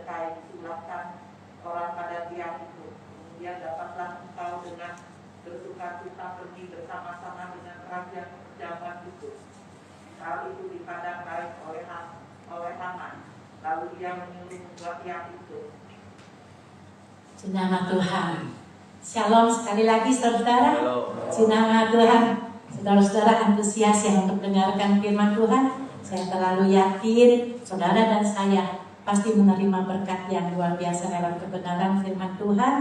kain, sulapkan orang pada tiang itu. Kemudian dapatlah engkau dengan bersuka cita pergi bersama-sama dengan raja zaman itu. Hal itu dipandang baik oleh Haman. Lalu dia menyuruh membuat tiang itu. Nama Tuhan. Shalom sekali lagi saudara. Nama Tuhan. Saudara-saudara antusias yang untuk mendengarkan firman Tuhan, saya terlalu yakin saudara dan saya pasti menerima berkat yang luar biasa dalam kebenaran firman Tuhan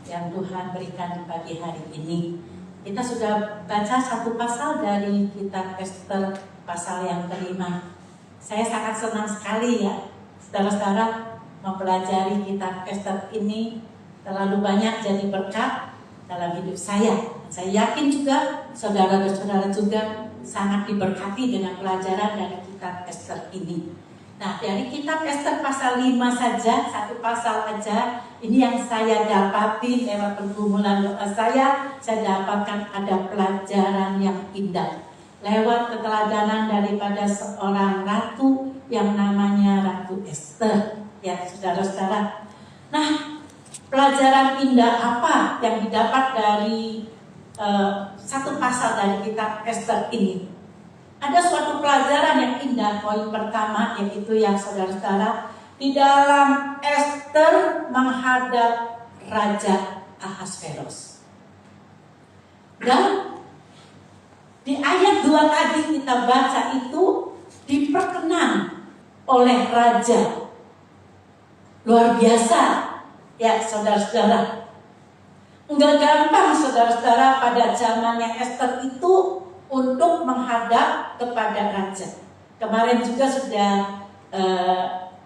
yang Tuhan berikan di pagi hari ini. Kita sudah baca satu pasal dari kitab Ester, pasal yang kelima. Saya sangat senang sekali ya saudara-saudara mempelajari kitab Ester ini, terlalu banyak jadi berkat dalam hidup saya. Saya yakin juga saudara dan saudara juga sangat diberkati dengan pelajaran dari kitab Ester ini. Nah, dari kitab Ester pasal 5 saja, satu pasal aja, ini yang saya dapati lewat pergumulan doa saya dapatkan ada pelajaran yang indah. Lewat keteladanan daripada seorang ratu yang namanya Ratu Ester, ya saudara-saudara. Nah, pelajaran indah apa yang didapat dari satu pasal dari kitab Ester ini? Ada suatu pelajaran yang indah. Poin pertama yaitu yang saudara-saudara, di dalam Ester menghadap Raja Ahasveros. Dan di ayat 2 tadi kita baca itu diperkenan oleh raja. Luar biasa ya saudara-saudara. Enggak gampang saudara-saudara pada zamannya Ester itu untuk menghadap kepada raja. Kemarin juga sudah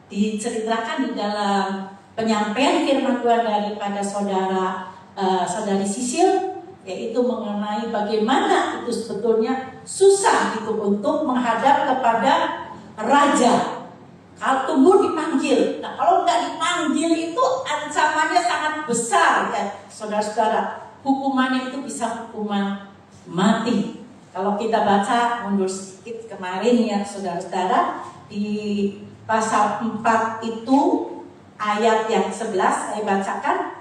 diceritakan di dalam penyampaian firman Tuhan daripada saudari Sisil, yaitu mengenai bagaimana itu sebetulnya susah itu untuk menghadap kepada raja. Kalau tunggu dipanggil, nah kalau nggak dipanggil itu ancamannya sangat besar ya saudara-saudara. Hukumannya itu bisa hukuman mati. Kalau kita baca mundur sedikit kemarin ya saudara-saudara, di pasal 4 itu ayat yang 11 saya bacakan.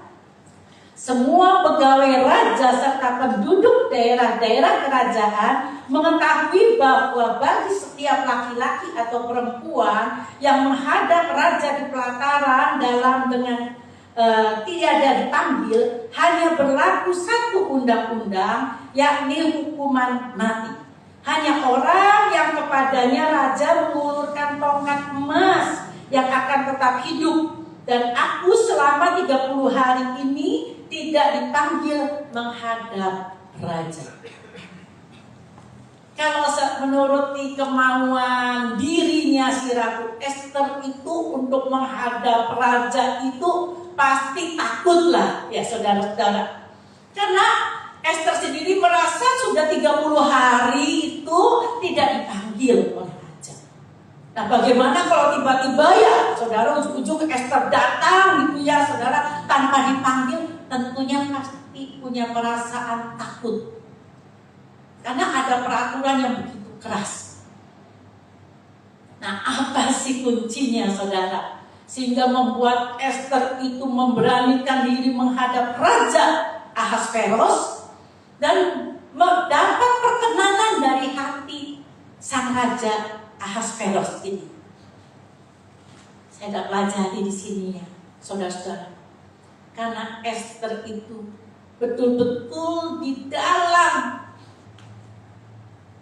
Semua pegawai raja serta penduduk daerah-daerah kerajaan mengetahui bahwa bagi setiap laki-laki atau perempuan yang menghadap raja di pelataran dalam dengan tiada dipanggil, hanya berlaku satu undang-undang, yakni hukuman mati. Hanya orang yang kepadanya raja mengulurkan tongkat emas yang akan tetap hidup. Dan aku selama 30 hari ini tidak dipanggil menghadap raja. Kalau menuruti kemauan dirinya si Ratu Ester itu untuk menghadap raja itu pasti takutlah ya saudara-saudara. Karena Ester sendiri merasa sudah 30 hari itu tidak dipanggil oleh raja. Nah bagaimana kalau tiba-tiba ya saudara ujung-ujung Ester datang gitu ya saudara tanpa dipanggil, tentunya pasti punya perasaan takut. Karena ada peraturan yang begitu keras. Nah apa sih kuncinya saudara? Sehingga membuat Ester itu memberanikan diri menghadap Raja Ahasveros dan mendapat perkenanan dari hati sang Raja Ahasveros ini. Saya tidak pelajari di sini ya saudara-saudara. Karena Ester itu betul-betul di dalam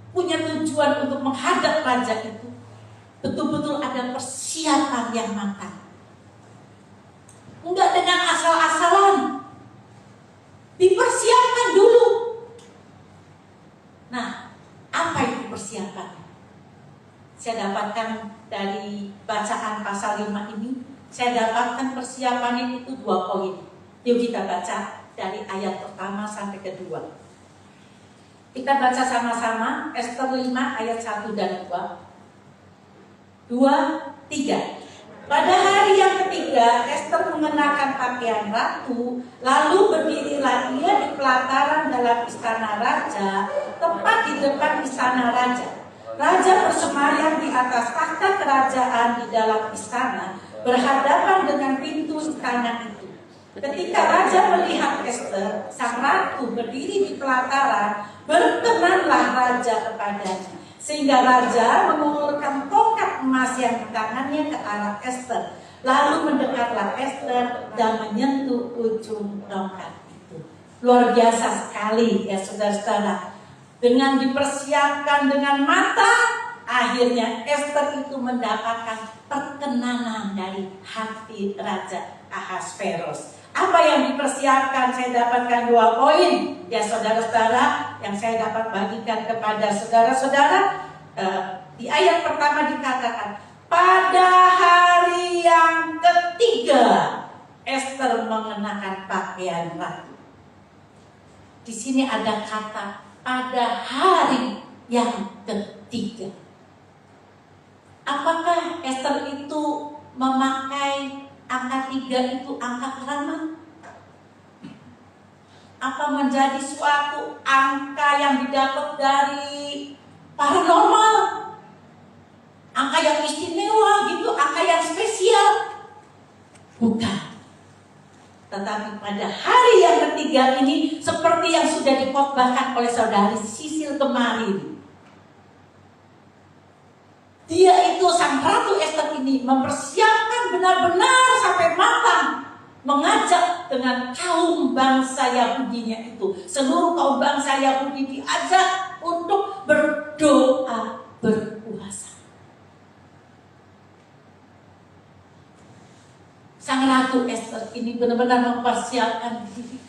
punya tujuan untuk menghadap raja itu, betul-betul ada persiapan yang matang. Enggak dengan asal-asalan, dipersiapkan dulu. Nah, apa itu persiapan? Saya dapatkan dari bacaan pasal 5 ini, saya dapatkan persiapannya itu 2 poin. Yuk kita baca dari ayat pertama sampai kedua. Kita baca sama-sama Ester 5 ayat 1 dan 2. 2, 3. Pada hari yang ketiga Ester mengenakan pakaian ratu, lalu berdirilah ia di pelataran dalam istana raja, tepat di depan istana raja. Raja bersemayam di atas takhta kerajaan di dalam istana, berhadapan dengan pintu istana itu. Ketika raja melihat Ester, sang ratu berdiri di pelataran, berkenanlah raja kepadanya. Sehingga raja mengulurkan tongkat emas yang di tangannya ke arah Ester. Lalu mendekatlah Ester dan menyentuh ujung tongkat itu. Luar biasa sekali ya saudara-saudara. Dengan dipersiapkan dengan matang, akhirnya Ester itu mendapatkan perkenanan dari hati Raja Ahasveros. Apa yang dipersiapkan? Saya dapatkan 2 poin ya saudara-saudara yang saya dapat bagikan kepada saudara-saudara. Di ayat pertama dikatakan, pada hari yang ketiga Ester mengenakan pakaian ratu. Di sini ada kata pada hari yang ketiga. Apakah Ester itu memakai angka 3 itu angka keramat? Apa menjadi suatu angka yang didapat dari paranormal? Angka yang istimewa gitu, angka yang spesial? Bukan. Tetapi pada hari yang ketiga ini, seperti yang sudah dikhotbahkan oleh saudari Sisil kemarin, dia itu sang Ratu Ester ini mempersiapkan benar-benar sampai matang, mengajak dengan kaum bangsa Yahudinya itu. Seluruh kaum bangsa Yahudi diajak untuk berdoa, berpuasa. Sang Ratu Ester ini benar-benar mempersiapkan diri,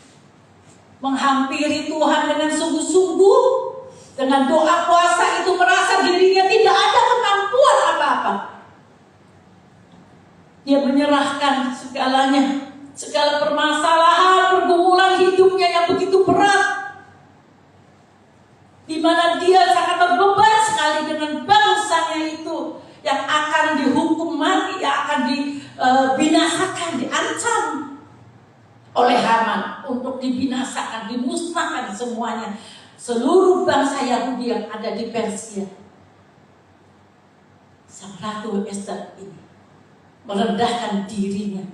menghampiri Tuhan dengan sungguh-sungguh. Dengan doa puasa itu merasa dirinya tidak ada kemampuan apa-apa. Dia menyerahkan segalanya, segala permasalahan, pergumulan hidupnya yang begitu berat, di mana dia sangat berbeban sekali dengan bangsanya itu yang akan dihukum mati, yang akan dibinasakan, diancam oleh Haman untuk dibinasakan, dimusnahkan semuanya. Seluruh bangsa Yahudi yang ada di Persia. Sang Ratu Ester ini merendahkan dirinya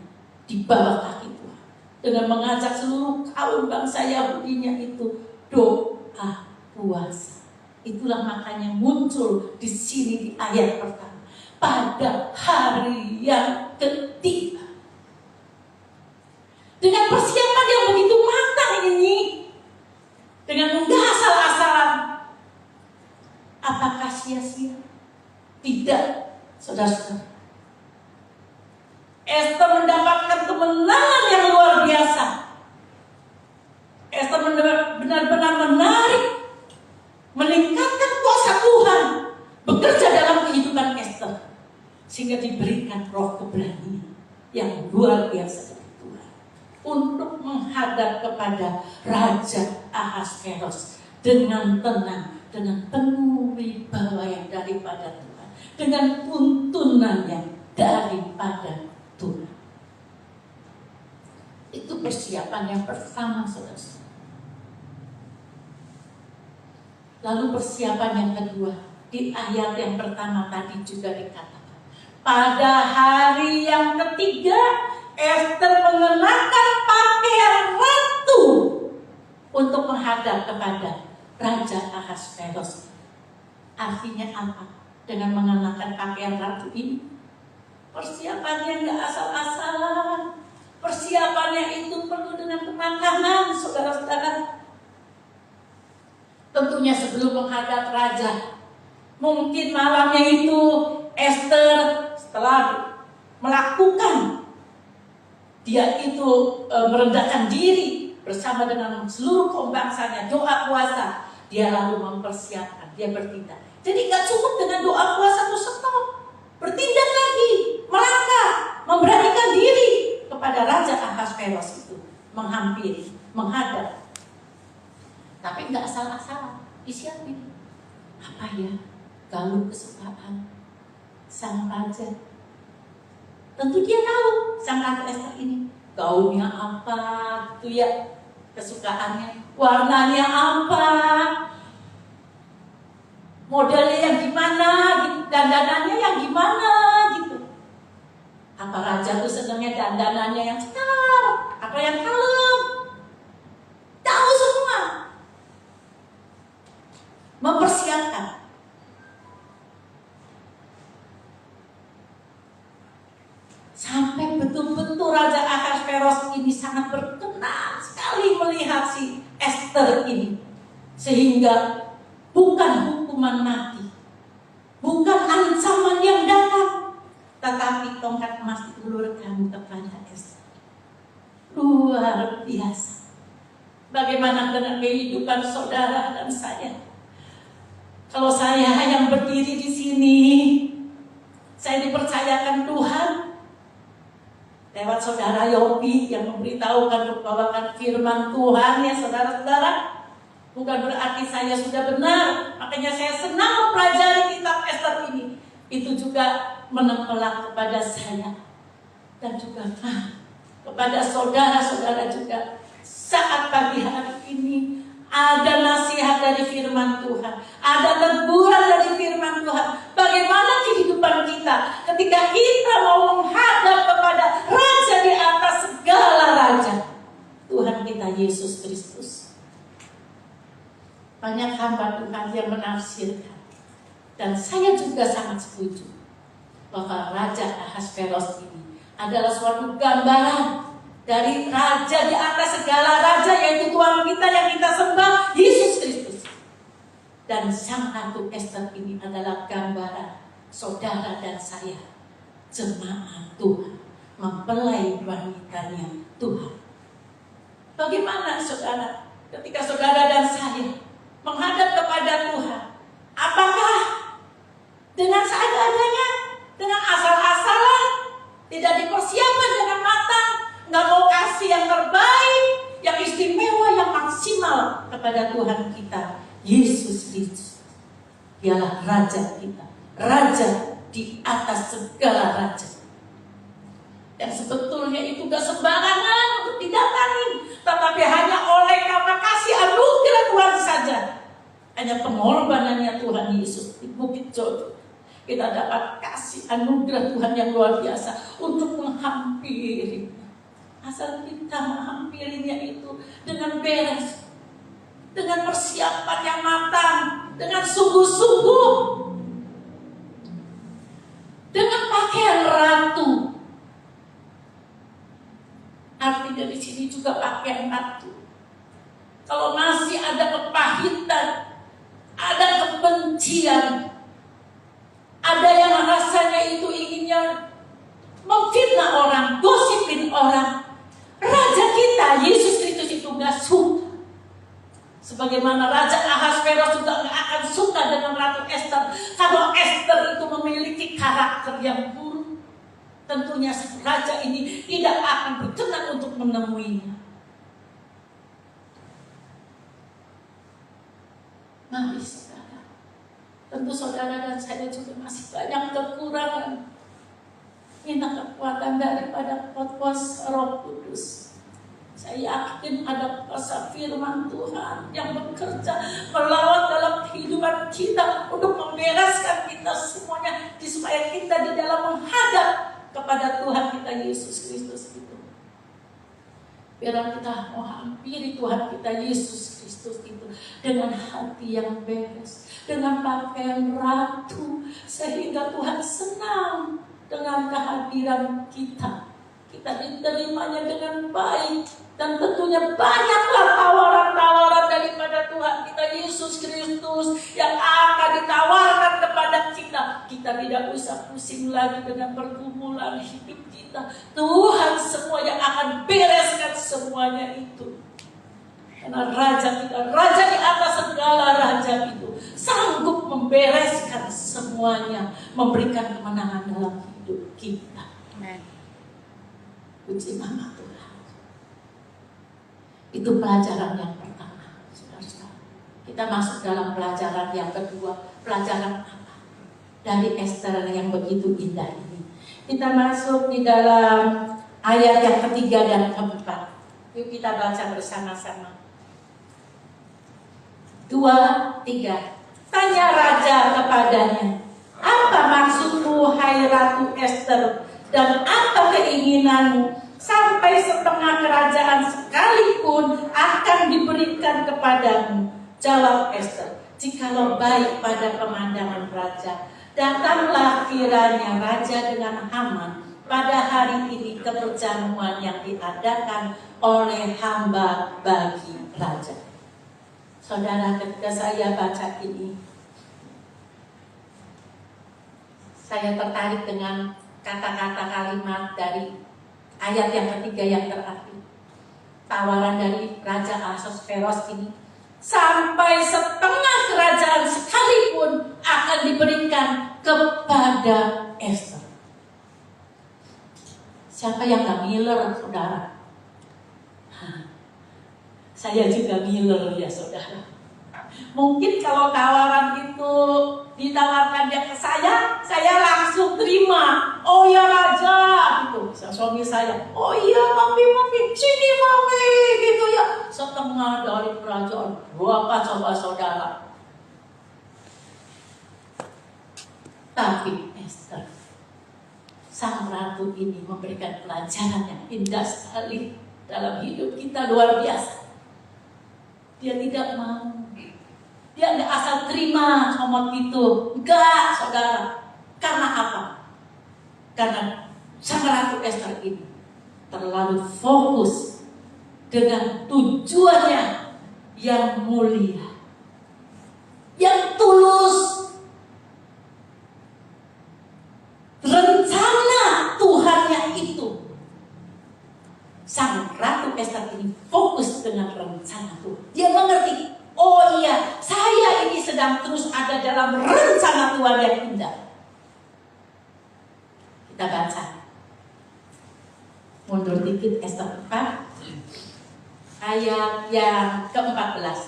di bawah kaki Tuhan dengan mengajak seluruh kaum bangsa Yahudinya itu doa puasa. Itulah makanya muncul di sini di ayat pertama, pada hari yang ketiga. Dengan persiapan yang begitu matang ini, dengan enggak asal-asalan, apakah sia-sia? Tidak, saudara-saudara. Ester mendapatkan kemenangan yang luar biasa. Ester benar-benar menarik, meningkatkan kuasa Tuhan bekerja dalam kehidupan Ester, sehingga diberikan roh keberanian yang luar biasa dari Tuhan untuk menghadap kepada Raja Ahasveros dengan tenang, dengan penuh wibawa yang daripada Tuhan, dengan tuntunan yang daripada Tuhan. Itu persiapan yang pertama, saudara. Lalu persiapan yang kedua, di ayat yang pertama tadi juga dikatakan, pada hari yang ketiga Ester mengenakan pakaian ratu untuk menghadap kepada Raja Ahasveros. Artinya apa? Dengan mengenakan pakaian ratu ini, persiapannya nggak asal-asalan. Persiapannya itu penuh dengan kematangan, saudara-saudara. Tentunya sebelum menghadap raja, mungkin malamnya itu Ester setelah melakukan, dia itu merendahkan diri bersama dengan seluruh kaum bangsanya, doa puasa, dia lalu mempersiapkan, dia bertindak. Jadi gak cukup dengan doa puasa itu stop, bertindak lagi, melangkah, memberanikan diri kepada Raja Ahasveros itu, menghampiri, menghadap. Tapi gak asal-asalan, disiapin. Apa ya gaun kesukaan sang raja? Tentu dia tahu sang Ratu Ester ini gaunnya apa gitu ya, kesukaannya, warnanya apa, modelnya yang gimana, gitu, dandanannya yang gimana gitu. Apa raja tuh senangnya dandanannya yang cetar, apa yang kalem? Tahu semua. Mempersiapkan. Sampai betul-betul Raja Ahasveros ini sangat berkenan sekali melihat si Esther ini. Sehingga bukan hukuman mati, bukan ancaman yang datang, tetapi tongkat emas diulurkan kepada Esther. Luar biasa. Bagaimana dengan kehidupan saudara dan saya? Kalau saya yang berdiri di sini, saya dipercayakan Tuhan lewat saudara Yopi yang memberitahukan, membawakan firman Tuhan ya saudara-saudara. Bukan berarti saya sudah benar, makanya saya senang mempelajari kitab Esther ini. Itu juga menempelak kepada saya dan juga kepada saudara-saudara juga. Saat pagi hari ini ada nasihat dari firman Tuhan, ada teguran dari firman Tuhan. Bagaimana kehidupan kita ketika kita mau menghadap kepada Raja di atas segala raja, Tuhan kita Yesus Kristus. Banyak hamba Tuhan yang menafsirkan, dan saya juga sangat setuju bahwa Raja Ahasveros ini adalah suatu gambaran dari Raja di atas segala raja, yaitu Tuhan kita yang kita sembah, Yesus Kristus. Dan Sang Ratu Esther ini adalah gambaran saudara dan saya, jemaat Tuhan, mempelai wanitanya Tuhan. Bagaimana saudara ketika saudara dan saya menghadap kepada Tuhan? Apakah dengan seadanya, dengan asal-asalan, tidak dipersiapkan dengan matang, nggak mau kasih yang terbaik, yang istimewa, yang maksimal kepada Tuhan kita, Yesus Kristus? Dialah Raja kita, Raja di atas segala raja. Dan sebetulnya itu gak sembarangan untuk didatangin, tetapi hanya oleh karena kasih anugerah Tuhan saja. Hanya pengorbanannya Tuhan Yesus di Bukit Jodoh, kita dapat kasih anugerah Tuhan yang luar biasa untuk menghampiri. Asal kita menghampirinya itu dengan beres, dengan persiapan yang matang, dengan sungguh-sungguh, dengan pakaian ratu. Artinya di sini juga pakaian ratu. Kalau masih ada kepahitan, ada kebencian, ada yang rasanya itu inginnya memfitnah orang, gosipin orang, Raja kita Yesus Kristus itu gak suka. Sebagaimana Raja Ahasveros juga gak akan suka dengan Ratu Esther. Kalau Esther itu memiliki karakter yang buruk, tentunya raja ini tidak akan berkenan untuk menemuinya. Mari saudara, tentu saudara dan saya juga masih banyak kekurangan. Minta kekuatan daripada kuasa Roh Kudus. Saya yakin ada kuasa firman Tuhan yang bekerja melawat dalam kehidupan kita untuk membereskan kita semuanya, supaya kita di dalam menghadap kepada Tuhan kita Yesus Kristus itu. Biar kita menghampiri Tuhan kita Yesus Kristus itu dengan hati yang beres, dengan pakaian ratu, sehingga Tuhan senang dengan kehadiran kita. Kita diterimanya dengan baik, dan tentunya banyaklah tawaran-tawaran daripada Tuhan kita Yesus Kristus yang akan ditawarkan kepada kita. Kita tidak usah pusing lagi dengan pergumulan hidup kita. Tuhan semuanya akan bereskan semuanya itu. Karena Raja kita, Raja di atas segala raja itu, sanggup membereskan semuanya, memberikan kemenangan dalam hidup kita. Amen. Puji nama Tuhan. Itu pelajaran yang pertama, saudara-saudara. Kita masuk dalam pelajaran yang kedua. Pelajaran apa? Dari Esther yang begitu indah ini. Kita masuk di dalam ayat yang ketiga dan keempat. Yuk kita baca bersama-sama. 2, 3. Tanya raja kepadanya, apa maksudmu hai Ratu Esther? dan apa keinginanmu, sampai setengah kerajaan sekalipun akan diberikan kepadamu. Jawab Ester, jikalau baik pada pemandangan raja, datanglah kiranya raja dengan Haman pada hari ini ke perjamuan yang diadakan oleh hamba bagi raja. Saudara, ketika saya baca ini, saya tertarik dengan kata-kata kalimat dari ayat yang ketiga yang terakhir. Tawaran dari Raja Ahasveros ini, sampai setengah kerajaan sekalipun akan diberikan kepada Ester. Siapa yang gak miler, saudara? Saya juga miler ya, saudara. Mungkin kalau tawaran itu ditawarkan dia ke saya langsung terima. Oh ya raja, gitu. Suami saya, oh iya mami, sini mami, gitu ya. Setengah dari kerajaan, berapa coba saudara? Tapi Ester, sang ratu ini memberikan pelajaran yang indah sekali dalam hidup kita, luar biasa. Dia tidak mau. Dia nggak asal terima ngomong itu. Enggak, saudara. Karena apa? Karena sang ratu Ester ini terlalu fokus dengan tujuannya yang mulia, yang tulus. Rencana Tuhannya itu. Sang ratu Ester ini fokus dengan rencana Tuhan. Dia mengerti, oh iya, saya ini sedang terus ada dalam rencana Tuhan yang indah. Kita baca. Mundur dikit Ester 4. Ayat yang ke-14.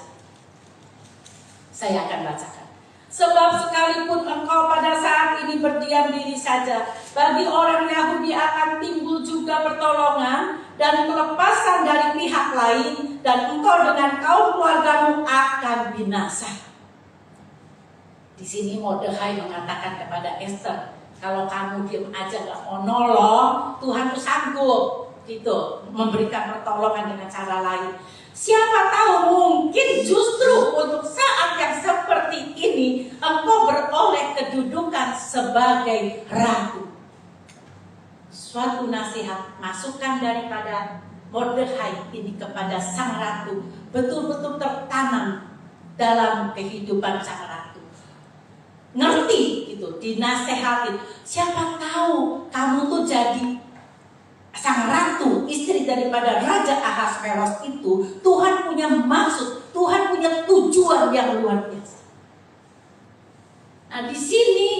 Saya akan bacakan. Sebab sekalipun engkau pada saat ini berdiam diri saja, bagi orang Yahudi akan timbul juga pertolongan dan pelepasan dari pihak lain, dan engkau dengan kaum keluargamu akan binasa. Di sini Mordekhai mengatakan kepada Ester, kalau kamu diam aja gak mau nolong, Tuhan tuh sanggup gitu memberikan pertolongan dengan cara lain. Siapa tahu mungkin justru untuk saat yang seperti ini engkau beroleh kedudukan sebagai ratu. Suatu nasihat, masukan daripada Mordekhai ini kepada sang ratu betul-betul tertanam dalam kehidupan sang ratu. Ngerti gitu, dinasehatin. Siapa tahu kamu tuh jadi sang ratu, istri daripada Raja Ahasveros itu. Tuhan punya maksud, Tuhan punya tujuan yang luar biasa. Nah di sini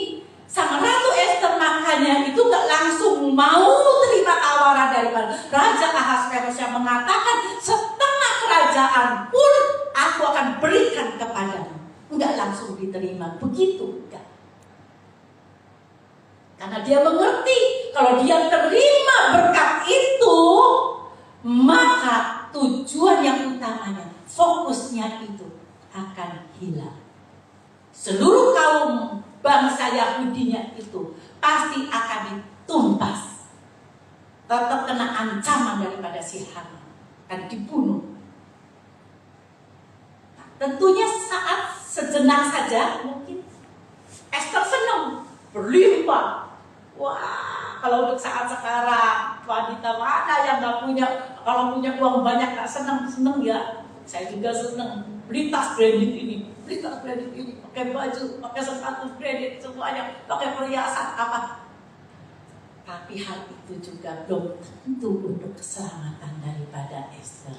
sang ratu Ester makanya itu gak langsung mau terima tawaran daripada Raja Ahasveros yang mengatakan setengah kerajaan pun aku akan berikan kepadamu. Enggak langsung diterima begitu, enggak. Karena dia mengerti kalau dia terima berkat itu, maka tujuan yang utamanya, fokusnya itu akan hilang. Seluruh kaum bangsa Yahudinya itu pasti akan ditumpas. Tetap kena ancaman daripada si Haman, akan dibunuh. Nah, tentunya saat sejenak saja mungkin Ester senang, berlimpah. Wah, kalau untuk saat sekarang wanita mana yang gak punya, kalau punya uang banyak gak seneng ya. Saya juga seneng beli tas branded ini, beli tas branded ini, pakai baju, pakai sepatu branded, semuanya pakai perhiasan apa. Tapi hal itu juga belum tentu untuk keselamatan daripada Ester.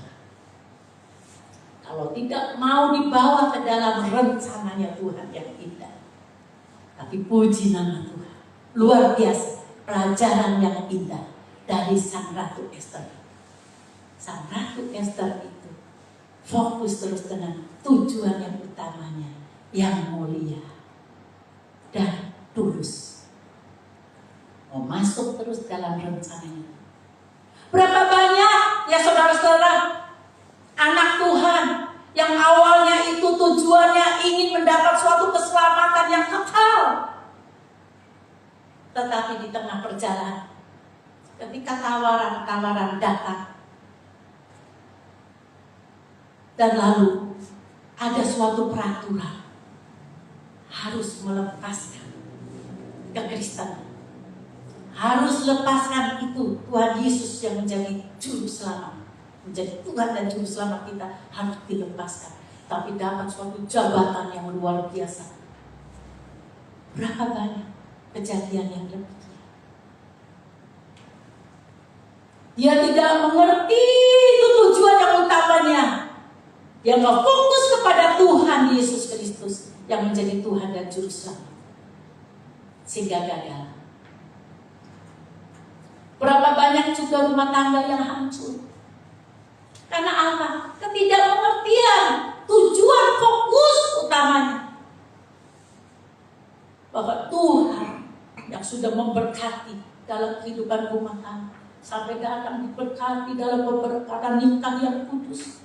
Kalau tidak mau dibawa ke dalam rencananya Tuhan yang indah. Tapi puji nama Tuhan. Luar biasa, pelajaran yang indah dari sang ratu Ester. Sang ratu Ester itu fokus terus dengan tujuan yang utamanya, yang mulia dan tulus. Mau masuk terus dalam rencananya. Berapa banyak ya saudara-saudara anak Tuhan yang awalnya itu tujuannya ingin mendapat suatu keselamatan yang kekal, tetapi di tengah perjalanan ketika tawaran-tawaran datang, dan lalu ada suatu peraturan harus melepaskan kekristenan, harus lepaskan itu Tuhan Yesus yang menjadi juru selamat, menjadi Tuhan dan juru selamat kita harus dilepaskan, tapi dapat suatu jabatan yang luar biasa. Berapa banyak kejadian yang demikian? Dia tidak mengerti itu tujuan yang utamanya. Dia nggak fokus kepada Tuhan Yesus Kristus yang menjadi Tuhan dan juru selamat, sehingga gagal. Berapa banyak juga rumah tangga yang hancur karena apa? Ketidakmengertian tujuan fokus utamanya, bahwa Tuhan yang sudah memberkati dalam kehidupan rumah tangga sampai datang diberkati dalam pemberkatan nikah yang kudus.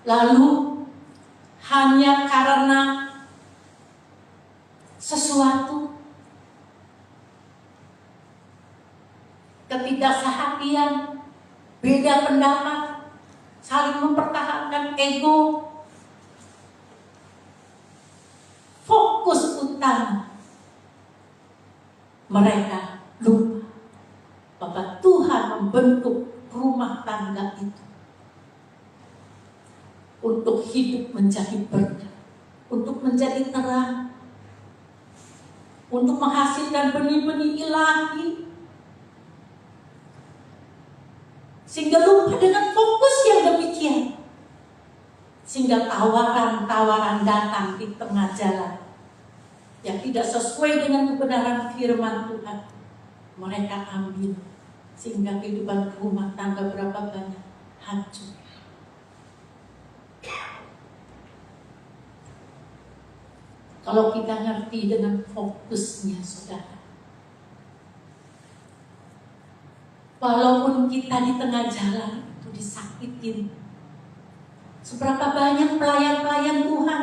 Lalu hanya karena sesuatu ketidaksehatian, beda pendapat, saling mempertahankan ego, fokus utama mereka lupa bahwa Tuhan membentuk rumah tangga itu untuk hidup menjadi berkat, untuk menjadi terang, untuk menghasilkan benih-benih ilahi, sehingga lupa dengan fokus yang demikian, sehingga tawaran-tawaran datang di tengah jalan yang tidak sesuai dengan kebenaran firman Tuhan, mereka ambil, sehingga kehidupan rumah tangga berapa banyak hancur. Kalau kita ngerti dengan fokusnya, saudara, walaupun kita di tengah jalan itu disakitin, seberapa banyak pelayan-pelayan Tuhan,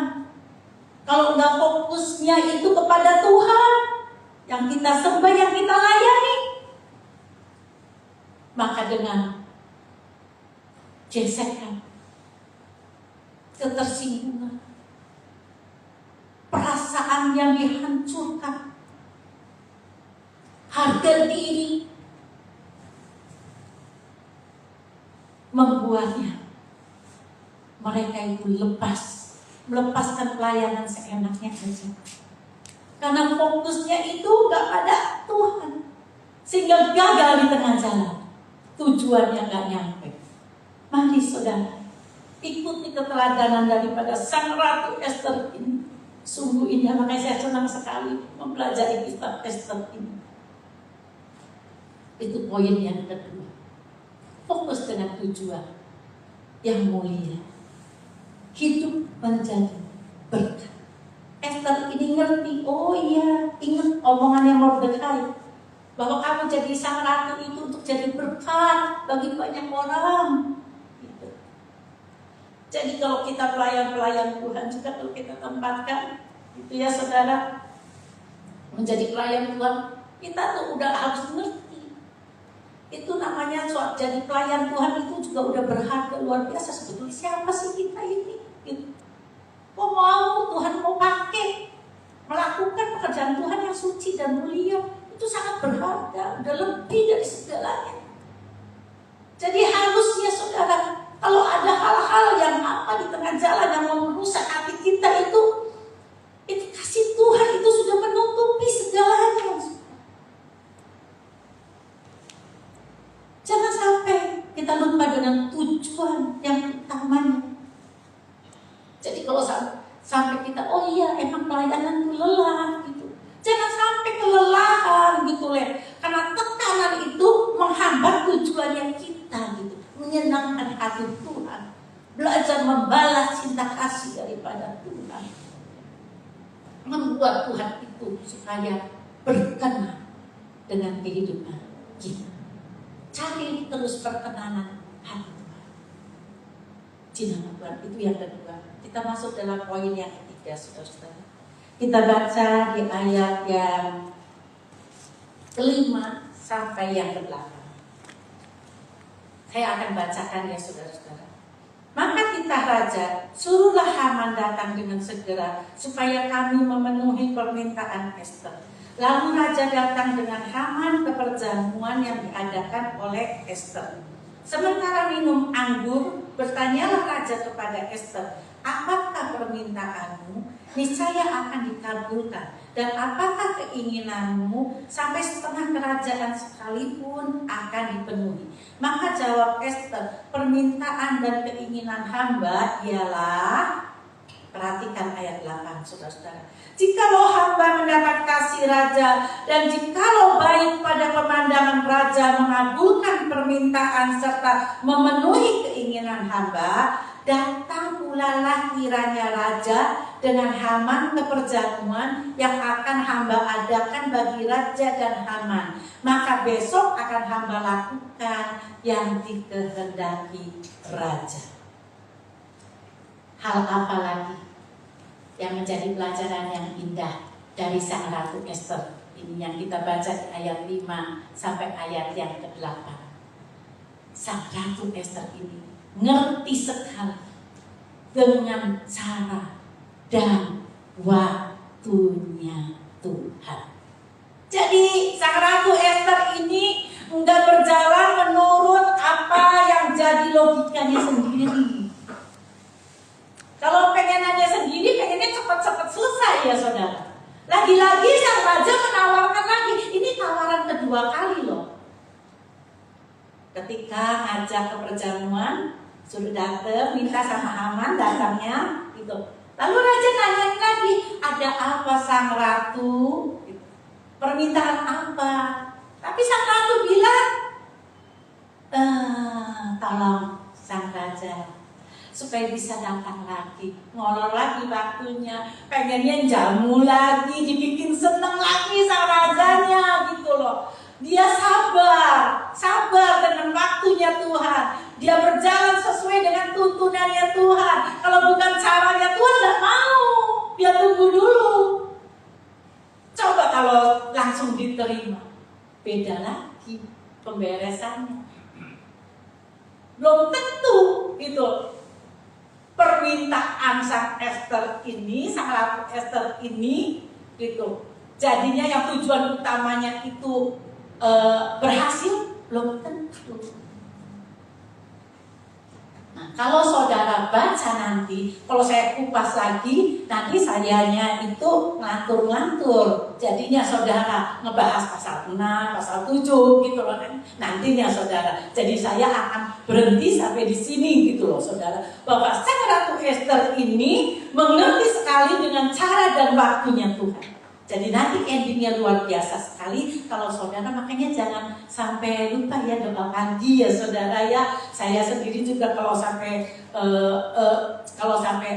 kalau nggak fokusnya itu kepada Tuhan yang kita sembah, yang kita layani, maka dengan gesekan, ketersinggungan, perasaan yang dihancurkan, harga diri, membuatnya mereka itu melepaskan pelayanan seenaknya saja, karena fokusnya itu gak pada Tuhan, sehingga gagal di tengah jalan, tujuannya gak nyampe. Mari saudara, ikuti keteladanan daripada Sang Ratu Ester ini. Sungguh indah, makanya saya senang sekali mempelajari kitab Ester ini. Itu poin yang kedua, fokus dengan tujuan yang mulia, hidup menjadi berkat. Ester ini ngerti, oh iya, ingat omongannya Mordekai, bahwa kamu jadi sang ratu itu untuk jadi berkat bagi banyak orang. Gitu. Jadi kalau kita pelayan-pelayan Tuhan juga, kalau kita tempatkan, itu ya saudara, menjadi pelayan Tuhan, kita tuh udah harus ngerti. Itu namanya jadi pelayan Tuhan itu juga udah berharga luar biasa sebetulnya. Siapa sih kita ini? Gitu. Kok mau Tuhan mau pakai melakukan pekerjaan Tuhan yang suci dan mulia, itu sangat berharga, udah lebih dari segalanya. Jadi harusnya saudara, kalau ada hal-hal yang apa di tengah jalan yang mau merusak hati kita, itu kasih Tuhan itu sudah menutupi segalanya. Jangan sampai kita lupa dengan tujuan yang utamanya. Jadi kalau sampai kita, oh iya emang pelayanan itu lelah gitu, jangan sampai kelelahan gitu leh, karena tekanan itu menghambat tujuan yang kita gitu, menyenangkan hati Tuhan, belajar membalas cinta kasih daripada Tuhan, membuat Tuhan itu supaya berkenan dengan kehidupan kita. Cari terus perkenanan hati Tuhan. Cinta Tuhan itu yang kedua. Kita masuk dalam poin yang ketiga, saudara-saudara. Kita baca di ayat yang kelima sampai yang ke-8. Saya akan bacakan ya saudara-saudara. Maka titah raja, suruhlah Haman datang dengan segera supaya kami memenuhi permintaan Ester. Lalu raja datang dengan Haman ke perjamuan yang diadakan oleh Ester. Sementara minum anggur, bertanyalah raja kepada Ester, apakah permintaanmu? Niscaya akan dikabulkan. Dan apakah keinginanmu? Sampai setengah kerajaan sekalipun akan dipenuhi. Maka jawab Ester, permintaan dan keinginan hamba ialah, perhatikan ayat 8 saudara-saudara. Jikalau hamba mendapat kasih raja, dan jikalau baik pada pemandangan raja mengabulkan permintaan serta memenuhi keinginan hamba, datang pulalah kiranya raja dengan Haman ke perjamuan yang akan hamba adakan bagi raja dan Haman. Maka besok akan hamba lakukan yang dikehendaki raja. Hal apa lagi yang menjadi pelajaran yang indah dari sang Ratu Ester ini yang kita baca di ayat 5 sampai ayat yang ke-8. Sang Ratu Ester ini ngerti sekali dengan cara dan waktunya Tuhan. Jadi sang Ratu Ester ini enggak berjalan menurut apa yang jadi logikanya sendiri. Kalau pengenannya sendiri, pengennya cepat-cepat selesai ya saudara. Lagi-lagi sang raja menawarkan lagi. Ini tawaran kedua kali loh. Ketika ngajak ke perjamuan, suruh datang, minta sama Haman datangnya gitu. Lalu raja nanyain lagi, ada apa sang ratu? Gitu. Permintaan apa? Tapi sang ratu bilang, tolong sang raja supaya bisa datang lagi, ngolor lagi waktunya, pengennya jamu lagi, dibikin seneng lagi sang rajanya gitu loh. Dia sabar dengan waktunya Tuhan. Dia berjalan sesuai dengan tuntunannya Tuhan. Kalau bukan caranya Tuhan tidak mau, dia tunggu dulu. Coba kalau langsung diterima, beda lagi pemberesannya. Belum tentu gitu. Permintaan sang Ester ini, sang Ratu Ester ini gitu. Jadinya yang tujuan utamanya itu berhasil, belum tentu. Nah, kalau saudara baca nanti, kalau saya kupas lagi, nanti sayanya itu ngatur-ngatur. Jadinya saudara ngebahas pasal 6, pasal 7 gitu loh. Nantinya saudara. Jadi saya akan berhenti sampai di sini gitu loh saudara. Bahwa sang Ratu Ester ini mengerti sekali dengan cara dan waktunya Tuhan. Jadi nanti endingnya luar biasa sekali. Kalau saudara makanya jangan sampai lupa ya doa pagi ya saudara ya. Saya sendiri juga kalau sampai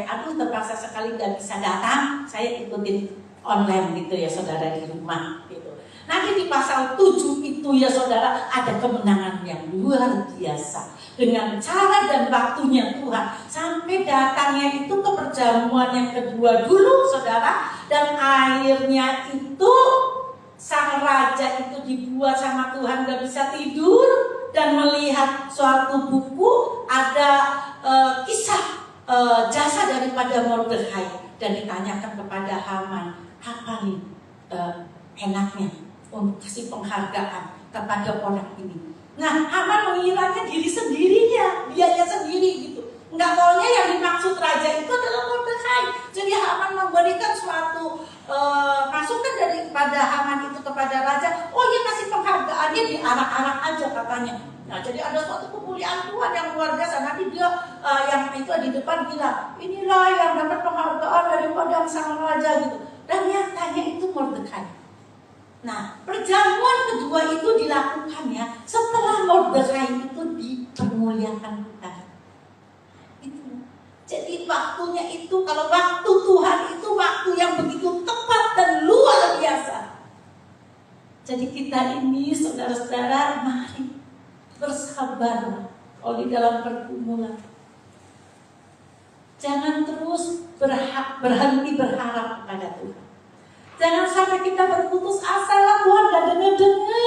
aduh terpaksa sekali nggak bisa datang, saya ikutin online gitu ya saudara di rumah gitu. Nanti di pasal 7 itu ya saudara ada kemenangan yang luar biasa dengan cara dan waktunya Tuhan. Sampai datangnya itu ke perjamuan yang kedua dulu saudara. Dan akhirnya itu sang raja itu dibuat sama Tuhan gak bisa tidur. Dan melihat suatu buku ada kisah jasa daripada Mordekai. Dan ditanyakan kepada Haman, apa nih enaknya untuk kasih penghargaan kepada orang ini. Nah, Haman mengiranya diri sendirinya, dianya sendiri gitu. Enggak taunya yang dimaksud raja itu adalah Mordekai. Jadi Haman memberikan suatu masukan daripada Haman itu kepada raja. Oh, dia kasih penghargaannya di anak-anak aja katanya. Nah, jadi ada suatu kemuliaan Tuhan yang luar biasa. Nanti dia yang itu di depan bilang, inilah yang dapat penghargaan daripada sang raja gitu. Dan nyatanya itu Mordekai. Nah, perjamuan kedua itu dilakukan ya setelah Mordekai itu dipermuliakan Tuhan. Itu. Jadi waktunya itu, kalau waktu Tuhan itu waktu yang begitu tepat dan luar biasa. Jadi kita ini saudara-saudara, mari bersabar kalau di dalam pergumulan. Jangan terus berhenti berharap kepada Tuhan. Jangan sampai kita berputus asa lah, Tuhan gak dengar-dengar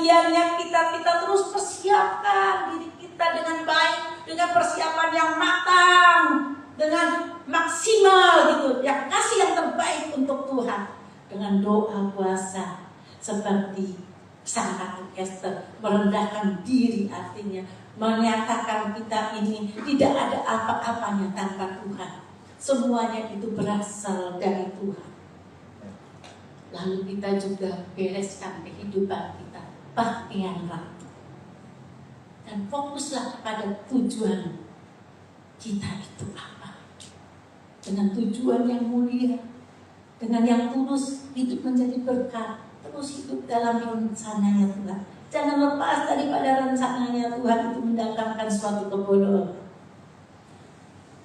bagiannya kita terus persiapkan diri kita dengan baik, dengan persiapan yang matang, dengan maksimal gitu, yang kasih yang terbaik untuk Tuhan, dengan doa puasa seperti Sarah dan Esther, merendahkan diri, artinya menyatakan kita ini tidak ada apa-apanya tanpa Tuhan, semuanya itu berasal dari Tuhan. Lalu kita juga bereskan kehidupan kita, pakaianlah, dan fokuslah kepada tujuan kita itu apa. Dengan tujuan yang mulia, dengan yang tulus, hidup menjadi berkat, terus hidup dalam rencananya Tuhan. Jangan lepas daripada rencananya Tuhan itu mendatangkan suatu kebodohan.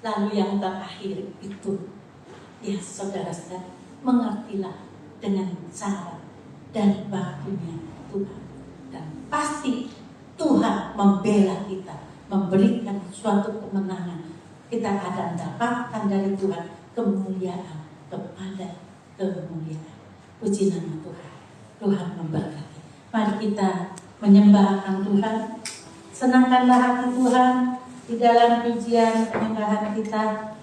Lalu yang terakhir itu, ya saudara-saudara, mengertilah dengan cara dan bakunya Tuhan. Dan pasti Tuhan membela kita, memberikan suatu kemenangan. Kita akan dapatkan dari Tuhan kemuliaan kepada kemuliaan. Puji nama Tuhan. Tuhan memberkati. Mari kita menyembahkan Tuhan. Senangkanlah hati Tuhan di dalam pujian penyembahan kita.